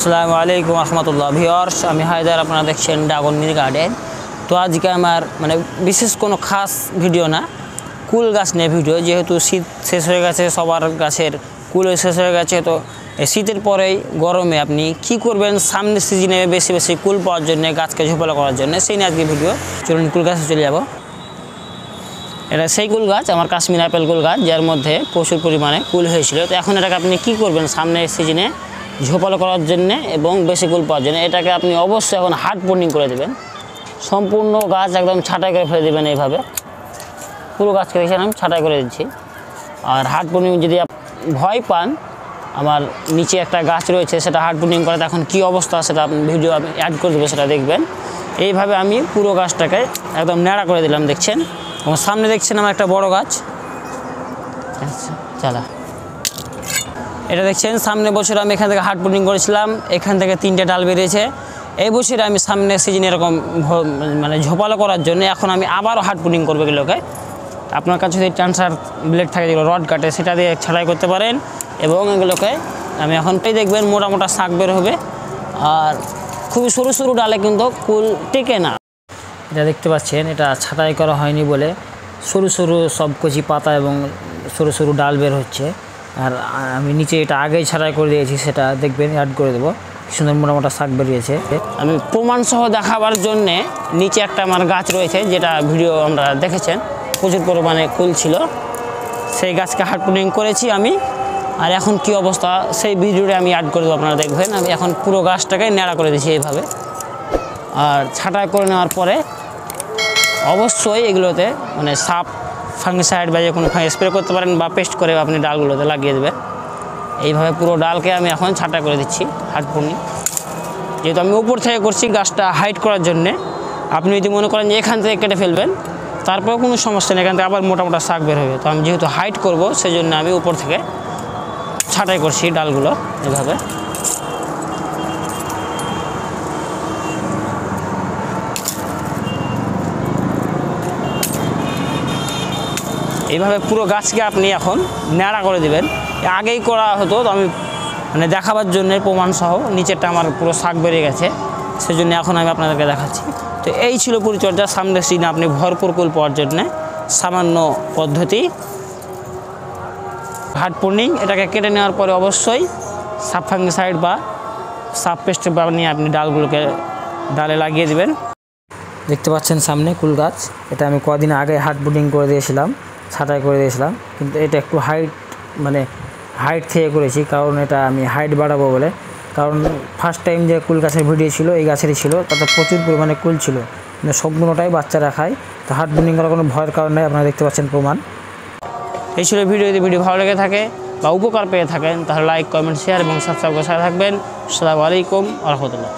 আসসালামু আলাইকুম রহমতুল্লাহ ভিউয়ার্স, আমি হায়দার, আপনারা দেখছেন ড্রাগন মিনি গার্ডেন। তো আজকে আমার বিশেষ কোনো খাস ভিডিও না, কুল গাছ নিয়ে ভিডিও। যেহেতু শীত শেষ হয়ে গেছে, সবার গাছের কুল শেষ হয়ে গেছে, তো এই শীতের পরেই গরমে আপনি কি করবেন সামনের সিজনে বেশি বেশি কুল পাওয়ার জন্য, গাছকে ঝোপালো করার জন্য, সেই নিয়ে আজকে ভিডিও। চলুন কুল গাছে চলে যাব। এটা সেই কুল গাছ, আমার কাশ্মীর আপেল কুল গাছ, যার মধ্যে প্রচুর পরিমাণে কুল হয়েছিল। তো এখন এটাকে আপনি কি করবেন সামনের সিজনে ঝোপালো করার জন্য এবং বেশি কুল পাওয়ার জন্য, এটাকে আপনি অবশ্যই এখন হার্ড প্রুনিং করে দেবেন। সম্পূর্ণ গাছ একদম ছাঁটাই করে ফেলে দেবেন। এইভাবে পুরো গাছকে দেখছেন আমি ছাঁটাই করে দিচ্ছি। আর হার্ড প্রুনিং যদি ভয় পান, আমার নিচে একটা গাছ রয়েছে, সেটা হার্ড প্রুনিং করে এখন কী অবস্থা সেটা ভিডিও আমি অ্যাড করে দেবো, সেটা দেখবেন। এইভাবে আমি পুরো গাছটাকে একদম ন্যাড়া করে দিলাম, দেখছেন। এবং সামনে দেখছেন আমার একটা বড় গাছ, আচ্ছা চালা, এটা দেখছেন সামনে বছর আমি এখান থেকে হার্ড প্রুনিং করেছিলাম, এখান থেকে 3টে ডাল বেরিয়েছে। এই বছরে আমি সামনের সিজনে এরকম ঝোপালো করার জন্য এখন আমি আবারও হার্ড প্রুনিং করবো এগুলোকে। আপনার কাছে যদি ট্রান্সফার ব্লেড থাকে, যেগুলো রড কাটে, সেটা দিয়ে ছাড়াই করতে পারেন। এবং এগুলোকে আমি এখন দেখবেন মোটা মোটা শাক বের হবে, আর খুবই সরু সরু ডালে কিন্তু কুল টেকে না। এটা দেখতে পাচ্ছেন, এটা ছাঁটাই করা হয়নি বলে সরু সরু সব কচি পাতা এবং সরু সরু ডাল বের হচ্ছে। আর আমি নিচে এটা আগেই ছাঁটাই করে দিয়েছি, সেটা দেখবেন, অ্যাড করে দেবো। সুন্দর মোটা মোটা শাক বেরিয়েছে। আমি প্রমাণসহ দেখাবার জন্যে নিচে একটা আমার গাছ রয়েছে, যেটা ভিডিও আমরা দেখেছেন, প্রচুর পরিমাণে কুল ছিল, সেই গাছকে হার্ড প্রুনিং করেছি আমি। আর এখন কি অবস্থা সেই ভিডিওটা আমি অ্যাড করে দেবো, আপনারা দেখবেন। আমি এখন পুরো গাছটাকে ন্যাড়া করে দিয়েছি এইভাবে। আর ছাঁটাই করে নেওয়ার পরে অবশ্যই এগুলোতে সাপ ফাঙ্গিসাইড বা যে কোনো স্প্রে করতে পারেন, বা পেস্ট করে আপনি ডালগুলোতে লাগিয়ে দেবেন। এইভাবে পুরো ডালকে আমি এখন ছাঁটাই করে দিচ্ছি হার্ড প্রুনিং। যেহেতু আমি উপর থেকে করছি গাছটা হাইট করার জন্যে, আপনি যদি মনে করেন যে এখান থেকে কেটে ফেলবেন, তারপরেও কোনো সমস্যা নেই, এখান থেকে আবার মোটা মোটা শাক বের হবে। তো আমি যেহেতু হাইট করব, সেই জন্য আমি উপর থেকে ছাঁটাই করছি ডালগুলো এভাবে। এইভাবে পুরো গাছকে আপনি এখন ন্যাড়া করে দেবেন। আগেই করা হতো, তো আমি দেখাবার জন্য প্রমাণসহ, নিচেরটা আমার পুরো শাক বেরিয়ে গেছে, সেজন্য এখন আমি আপনাদেরকে দেখাচ্ছি। তো এই ছিল পরিচর্যা সামনের সিজনে আপনি ভরপুর কুল পাওয়ার জন্যে সামান্য পদ্ধতি হার্ড প্রুনিং। এটাকে কেটে নেওয়ার পরে অবশ্যই সাপ ফাঙ্গিসাইড বা সাপ পেস্ট নিয়ে আপনি ডালগুলোকে ডালে লাগিয়ে দেবেন। দেখতে পাচ্ছেন সামনে কুল গাছ, এটা আমি কদিন আগে হার্ড প্রুনিং করে দিয়েছিলাম, ছাঁটাই করে দিয়েছিলাম। কিন্তু এটা একটু হাইট থেকে করেছি, কারণ এটা আমি হাইট বাড়াবো বলে। কারণ ফার্স্ট টাইম যে কুল গাছের ভিডিও ছিল, এই গাছেরই ছিল, তাতে প্রচুর পরিমাণে কুল ছিল, সম্পূর্ণটাই বাচ্চারা খায়। তো হার্ড প্রুনিং করার কোনো ভয়ের কারণ নেই, আপনারা দেখতে পাচ্ছেন প্রমাণ। এই ছিল ভিডিও। যদি ভিডিও ভালো লেগে থাকে বা উপকার পেয়ে থাকেন, তাহলে লাইক, কমেন্ট, শেয়ার এবং সাবস্ক্রাইব করে থাকবেন। আসসালামু আলাইকুম ওয়া রাহমাতুল্লাহ।